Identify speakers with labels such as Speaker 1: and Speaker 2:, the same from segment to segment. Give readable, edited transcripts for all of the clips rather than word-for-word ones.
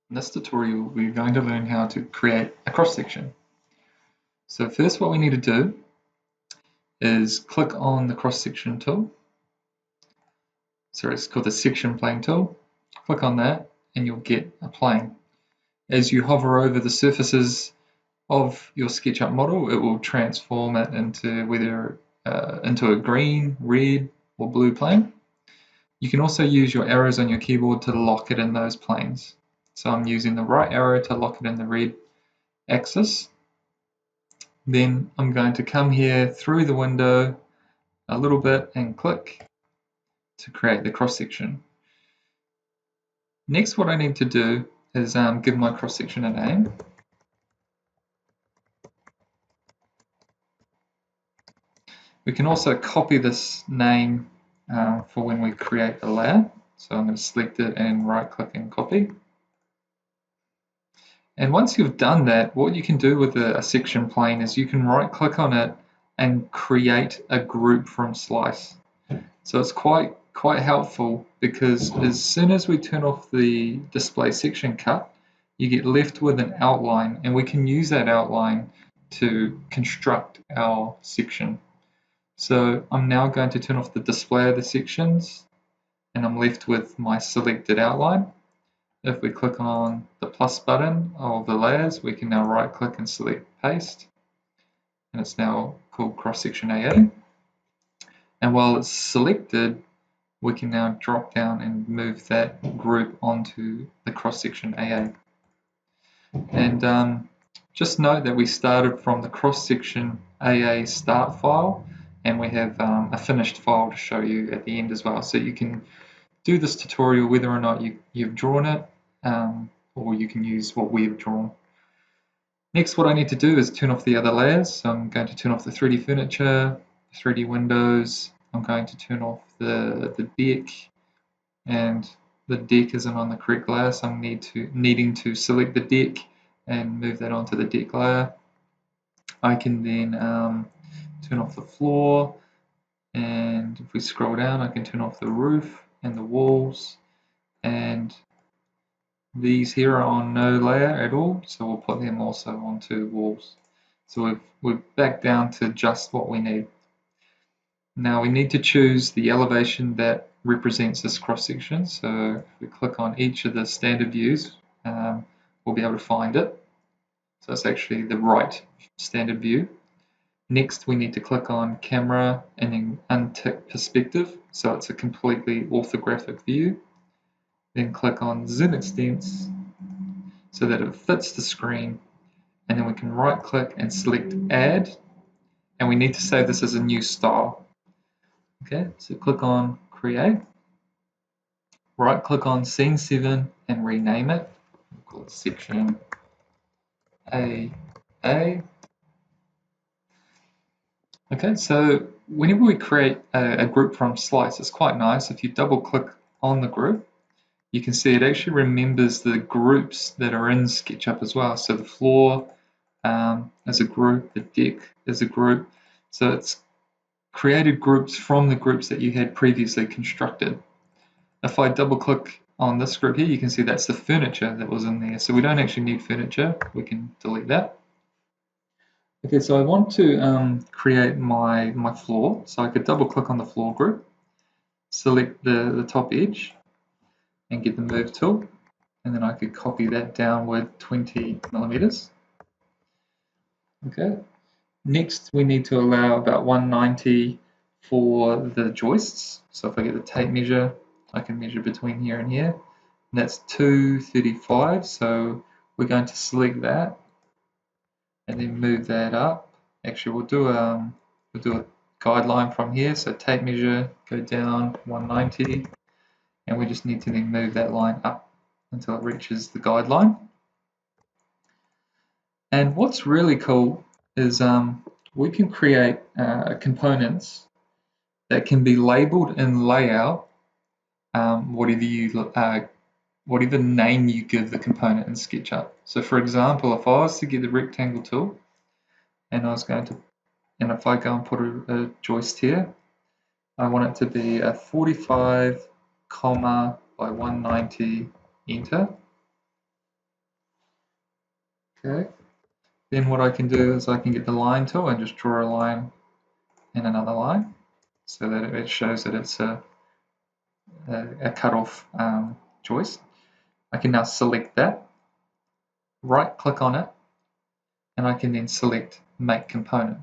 Speaker 1: In this tutorial, we're going to learn how to create a cross-section. So first what we need to do is click on the cross-section tool. Sorry, it's called the section plane tool. Click on that and you'll get a plane. As you hover over the surfaces of your SketchUp model, it will transform it into into a green, red, or blue plane. You can also use your arrows on your keyboard to lock it in those planes. So I'm using the right arrow to lock it in the red axis. Then I'm going to come here through the window a little bit and click to create the cross section. Next, what I need to do is give my cross section a name. We can also copy this name for when we create a layer. So I'm going to select it and right click and copy. And once you've done that, what you can do with a section plane is you can right click on it and create a group from slice. So it's quite helpful because as soon as we turn off the display section cut, you get left with an outline, and we can use that outline to construct our section. So I'm now going to turn off the display of the sections and I'm left with my selected outline. If we click on the plus button of the layers, we can now right click and select paste, and it's now called cross section AA. And while it's selected, we can now drop down and move that group onto the cross section AA. And just note that we started from the cross section AA start file, and we have a finished file to show you at the end as well. So you can do this tutorial whether or not you've drawn it, or you can use what we've drawn. Next, what I need to do is turn off the other layers. So I'm going to turn off the 3D furniture, 3D windows. I'm going to turn off the deck, and the deck isn't on the correct layer, so I'm needing to select the deck and move that onto the deck layer. I can then turn off the floor, and if we scroll down, I can turn off the roof and the walls, and these here are on no layer at all, so we'll put them also onto walls. So we're back down to just what we need. Now we need to choose the elevation that represents this cross section. So if we click on each of the standard views, we'll be able to find it. So it's actually the right standard view. Next, we need to click on camera and then untick perspective, so it's a completely orthographic view. Then click on zoom extents so that it fits the screen, and then we can right click and select add, and we need to save this as a new style. Okay, so click on create, right click on scene 7 and rename it. We'll call it section AA. Okay, so whenever we create a group from slice, it's quite nice. If you double click on the group, you can see it actually remembers the groups that are in SketchUp as well. So the floor is a group, the deck is a group. So it's created groups from the groups that you had previously constructed. If I double click on this group here, you can see that's the furniture that was in there. So we don't actually need furniture, we can delete that. Okay, so I want to create my floor. So I could double click on the floor group, select the top edge and get the move tool. And then I could copy that down with 20 millimeters. Okay. Next, we need to allow about 190 for the joists. So if I get the tape measure, I can measure between here and here. And that's 235. So we're going to select that and then move that up. Actually, we'll do a guideline from here. So tape measure, go down 190, and we just need to then move that line up until it reaches the guideline. And what's really cool is we can create components that can be labeled in layout, whatever name you give the component in SketchUp. So for example, if I was to get the rectangle tool and if I go and put a joist here, I want it to be a 45, by 190, enter. Okay. Then what I can do is I can get the line tool and just draw a line and another line so that it shows that it's a cut-off joist. I can now select that, right click on it, and I can then select Make Component.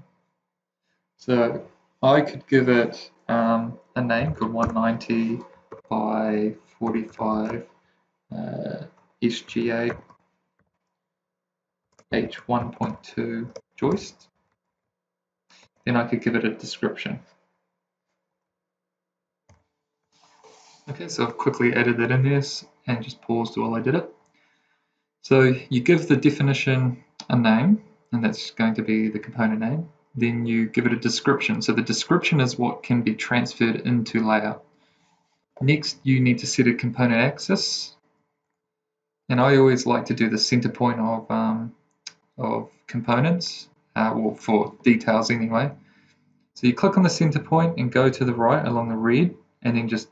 Speaker 1: So I could give it a name called 190 by 45 SGA H1.2 joist. Then I could give it a description. Okay, so I've quickly added that in there and just paused while I did it. So you give the definition a name, and that's going to be the component name. Then you give it a description. So the description is what can be transferred into layout. Next, you need to set a component axis. And I always like to do the center point of components, or for details anyway. So you click on the center point and go to the right along the red, and then just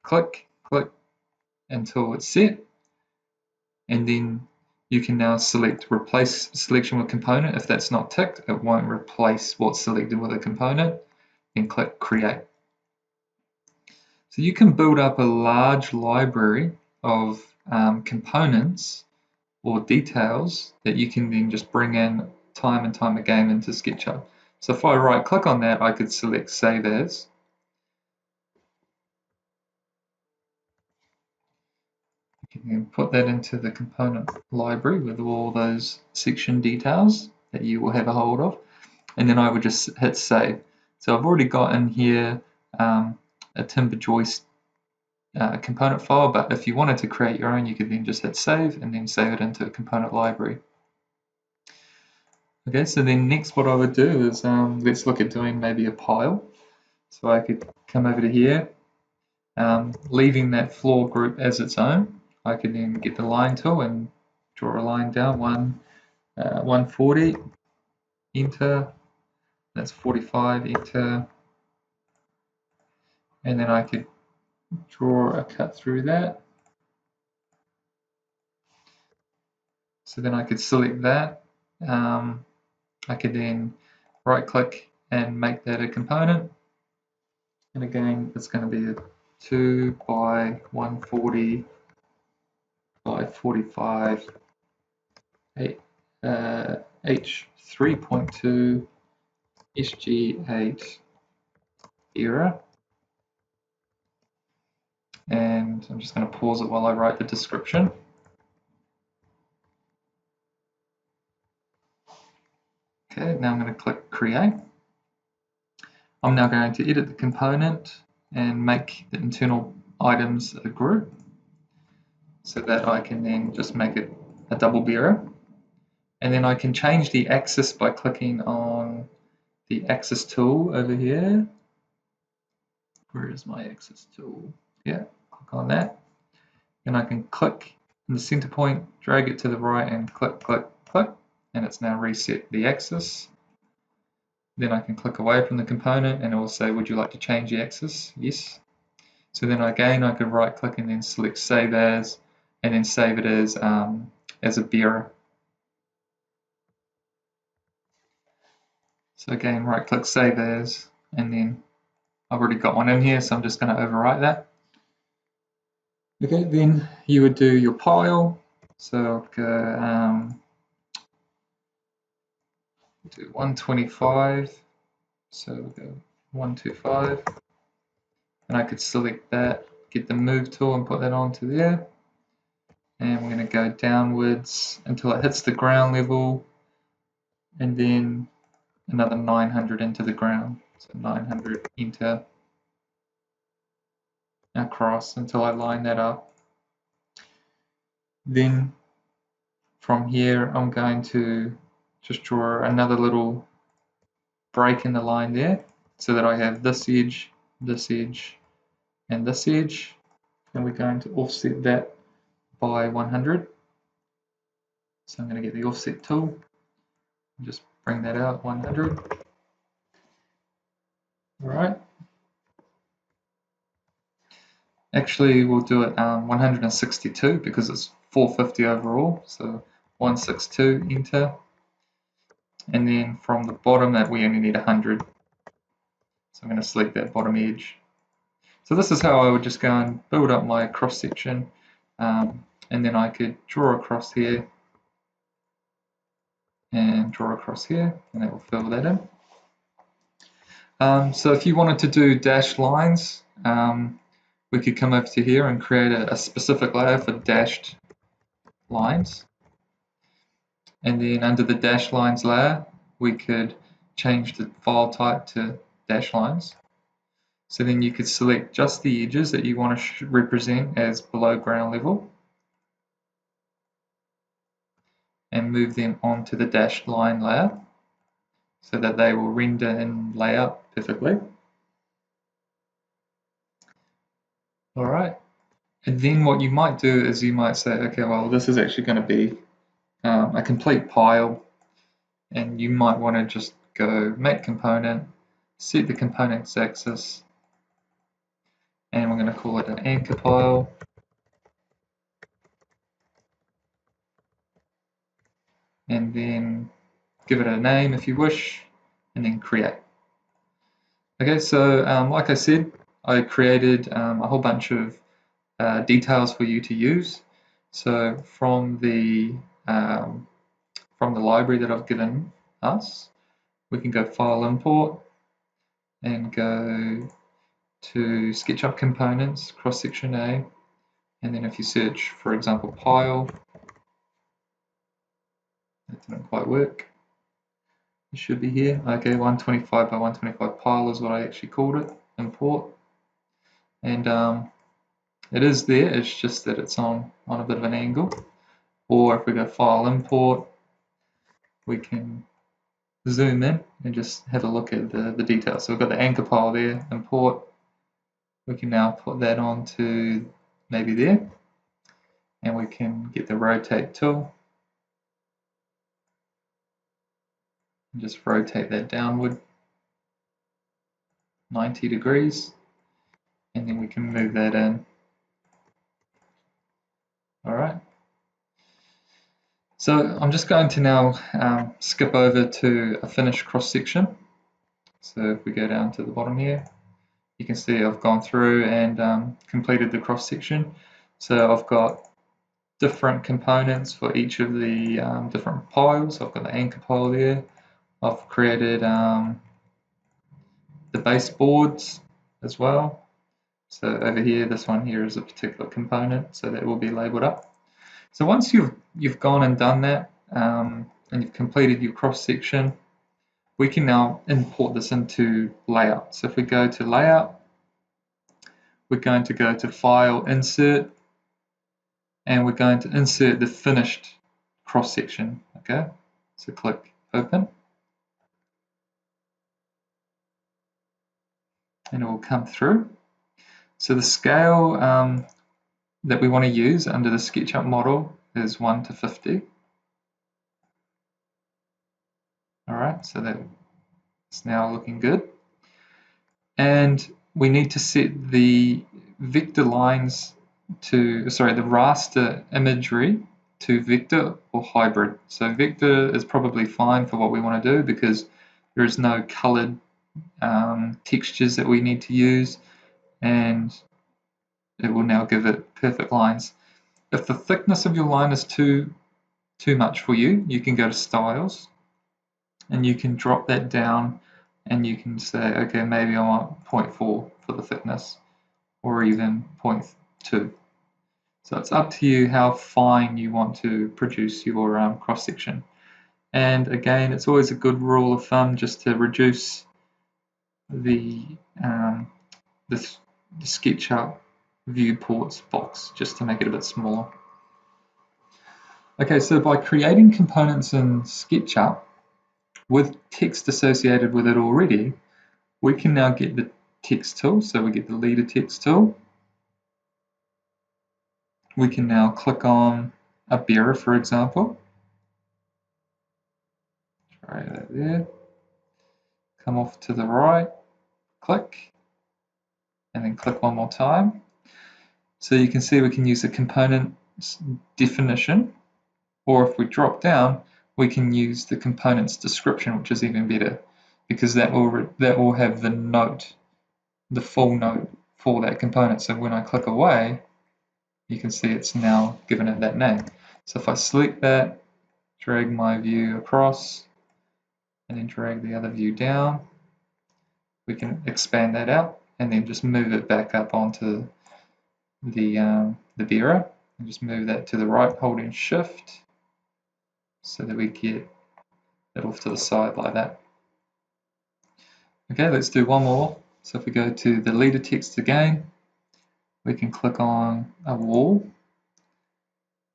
Speaker 1: click, click until it's set. And then you can now select replace selection with component. If that's not ticked, it won't replace what's selected with a component. Then click create. So you can build up a large library of components or details that you can then just bring in time and time again into SketchUp. So if I right click on that, I could select Save As. You can then put that into the component library with all those section details that you will have a hold of. And then I would just hit Save. So I've already got in here a timber joist component file, but if you wanted to create your own, you could then just hit Save and then save it into a component library. Okay, so then next what I would do is let's look at doing maybe a pile. So I could come over to here, leaving that floor group as its own. I could then get the line tool and draw a line down, 140, enter, that's 45, enter, and then I could draw a cut through that. So then I could select that. I could then right click and make that a component. And again, it's going to be a 2 by 140 by 45 H3.2 SG8 era. And I'm just going to pause it while I write the description. Okay, now I'm going to click create. I'm now going to edit the component and make the internal items a group so that I can then just make it a double bearer. And then I can change the axis by clicking on the axis tool over here. Where is my axis tool? Yeah, click on that. And I can click in the center point, drag it to the right and click, click, click, and it's now reset the axis. Then I can click away from the component and it will say, would you like to change the axis? Yes. So then again, I could right click and then select Save As, and then save it as a bearer. So again, right click Save As, and then I've already got one in here, so I'm just going to overwrite that. Okay, then you would do your pile. So I'll go do 125. So we'll go 125. And I could select that, get the move tool and put that onto there. And we're going to go downwards until it hits the ground level, and then another 900 into the ground. So 900, enter, across until I line that up. Then from here, I'm going to just draw another little break in the line there so that I have this edge, and this edge. And we're going to offset that by 100. So I'm going to get the offset tool and just bring that out 100. All right. Actually, we'll do it 162 because it's 450 overall. So 162, enter. And then from the bottom we only need 100. So I'm going to select that bottom edge. So this is how I would just go and build up my cross section, and then I could draw across here and draw across here, and that will fill that in. So if you wanted to do dashed lines, we could come over to here and create a specific layer for dashed lines. And then under the dashed lines layer, we could change the file type to dash lines. So then you could select just the edges that you want to represent as below ground level and move them onto the dashed line layer so that they will render and lay out perfectly. Alright, and then what you might do is you might say, okay, well, this is actually going to be a complete pile, and you might want to just go make component, set the components axis, and we're going to call it an anchor pile. And then give it a name if you wish, and then create. Okay, so like I said, I created a whole bunch of details for you to use. So from the library that I've given us, we can go File Import and go to SketchUp Components, Cross Section A, and then if you search, for example, Pile, that didn't quite work. It should be here. Okay, 125 by 125 pile is what I actually called it. Import, and it is there. It's just that it's on a bit of an angle. Or if we go File Import, we can zoom in and just have a look at the details. So we've got the anchor pile there. Import. We can now put that onto maybe there, and we can get the rotate tool and just rotate that downward 90 degrees, and then we can move that in. All right. So I'm just going to now skip over to a finished cross section. So if we go down to the bottom here, you can see I've gone through and completed the cross section. So I've got different components for each of the different piles. I've got the anchor pile there. I've created the baseboards as well. So over here, this one here is a particular component, so that will be labeled up. So once you've gone and done that, and you've completed your cross section, we can now import this into layout. So if we go to layout, we're going to go to File, Insert, and we're going to insert the finished cross section. Okay, so click Open, and it will come through. So the scale that we want to use under the SketchUp model is 1 to 50. All right, so that's now looking good. And we need to set the vector lines to, sorry, the raster imagery to vector or hybrid. So vector is probably fine for what we want to do because there is no colored textures that we need to use, and it will now give it perfect lines. If the thickness of your line is too much for you, you can go to Styles and you can drop that down, and you can say, okay, maybe I want 0.4 for the thickness, or even 0.2. So it's up to you how fine you want to produce your cross section. And again, it's always a good rule of thumb just to reduce the SketchUp viewports box just to make it a bit smaller. Okay, so by creating components in SketchUp with text associated with it already, we can now get the text tool. So we get the leader text tool. We can now click on a bearer, for example. Try that there. Come off to the right, click, and then click one more time. So you can see we can use the component definition Or if we drop down, we can use the component's description, which is even better, because that will have the note, the full note for that component. So when I click away, you can see it's now given it that name. So if I select that, drag my view across, and then drag the other view down, we can expand that out and then just move it back up onto the bureau, and just move that to the right, holding shift, so that we get it off to the side like that. Okay, let's do one more. So if we go to the leader text again, we can click on a wall,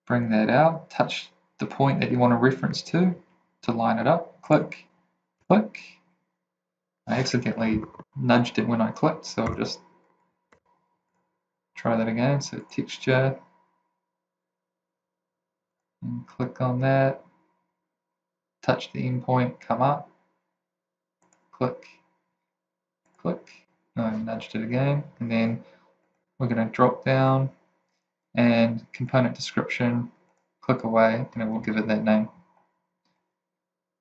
Speaker 1: bring that out, touch the point that you want to reference to line it up, click, click. I accidentally nudged it when I clicked, so I'll just try that again. So texture, and click on that, touch the endpoint, come up, click, click. No, I nudged it again, and then we're going to drop down and component description, click away, and it will give it that name.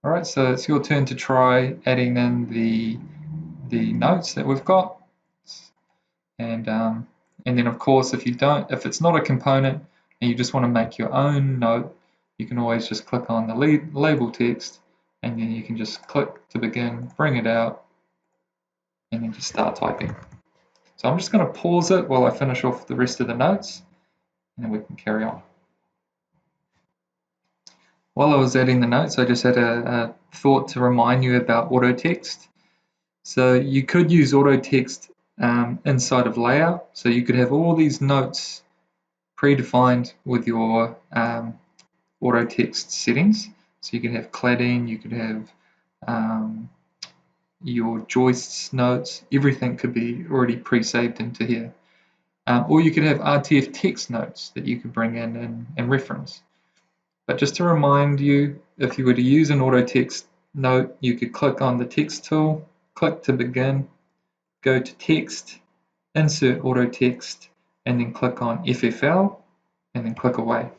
Speaker 1: Alright, so it's your turn to try adding in the notes that we've got. And then of course, if it's not a component and you just want to make your own note, you can always just click on the label text, and then you can just click to begin, bring it out, and then just start typing. So I'm just going to pause it while I finish off the rest of the notes, and then we can carry on. While I was adding the notes, I just had a thought to remind you about auto text. So you could use auto text inside of layout. So you could have all these notes predefined with your auto text settings. So you could have cladding, you could have your joists notes, everything could be already pre-saved into here. Or you could have RTF text notes that you could bring in and reference. But just to remind you, if you were to use an auto text note, you could click on the text tool, click to begin, go to text, insert auto text, and then click on FFL, and then click away.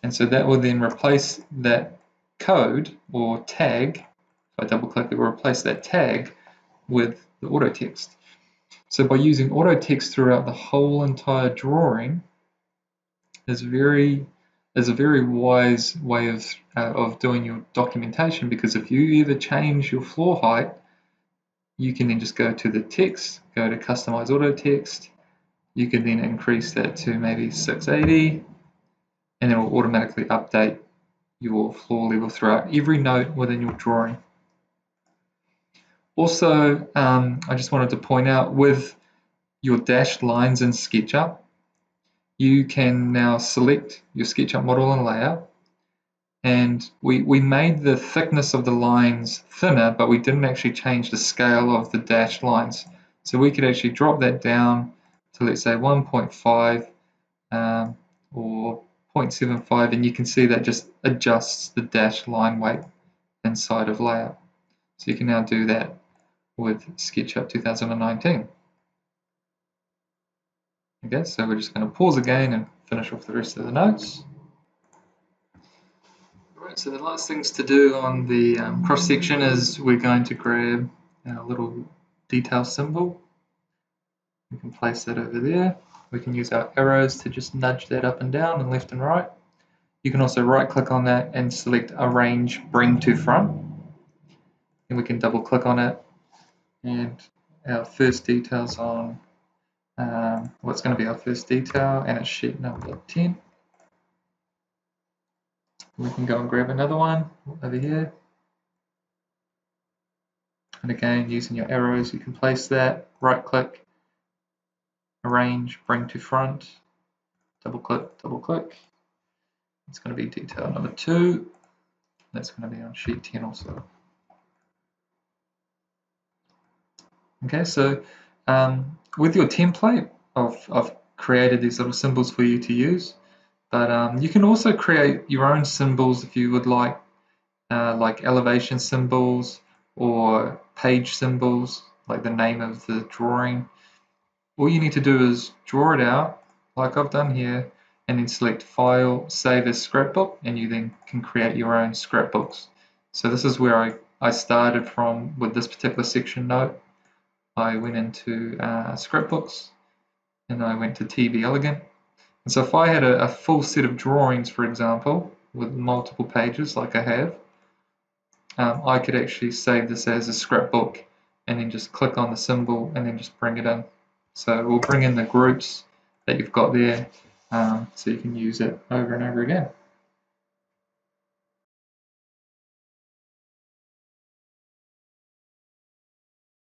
Speaker 1: And so that will then replace that code or tag. If I double click, it will replace that tag with the auto text. So by using auto text throughout the whole entire drawing is a very wise way of doing your documentation, because if you ever change your floor height, you can then just go to the text, go to customize auto text. You can then increase that to maybe 680, and it will automatically update your floor level throughout every note within your drawing. Also, I just wanted to point out, with your dashed lines in SketchUp, you can now select your SketchUp model and layout. And we made the thickness of the lines thinner, but we didn't actually change the scale of the dashed lines. So we could actually drop that down to, let's say, 1.5 or 0.75, and you can see that just adjusts the dashed line weight inside of layout. So you can now do that with SketchUp 2019. Okay, so we're just going to pause again and finish off the rest of the notes. Alright, so the last things to do on the cross section is we're going to grab our little detail symbol. We can place that over there. We can use our arrows to just nudge that up and down and left and right. You can also right click on that and select Arrange Bring to Front. And we can double click on it, and our first details on what's going to be our first detail, and it's sheet number 10. We can go and grab another one over here. And again, using your arrows, you can place that, right click, arrange, bring to front, double click. It's going to be detail number 2. That's going to be on sheet 10 also. Okay, so with your template, I've created these little symbols for you to use, but you can also create your own symbols if you would like elevation symbols or page symbols, like the name of the drawing. All you need to do is draw it out, like I've done here, and then select File, Save as Scrapbook, and you then can create your own scrapbooks. So this is where I started from with this particular section note. I went into scrapbooks, and I went to TV Elegant. And so if I had a full set of drawings, for example, with multiple pages like I have, I could actually save this as a scrapbook and then just click on the symbol and then just bring it in. So we'll bring in the groups that you've got there so you can use it over and over again.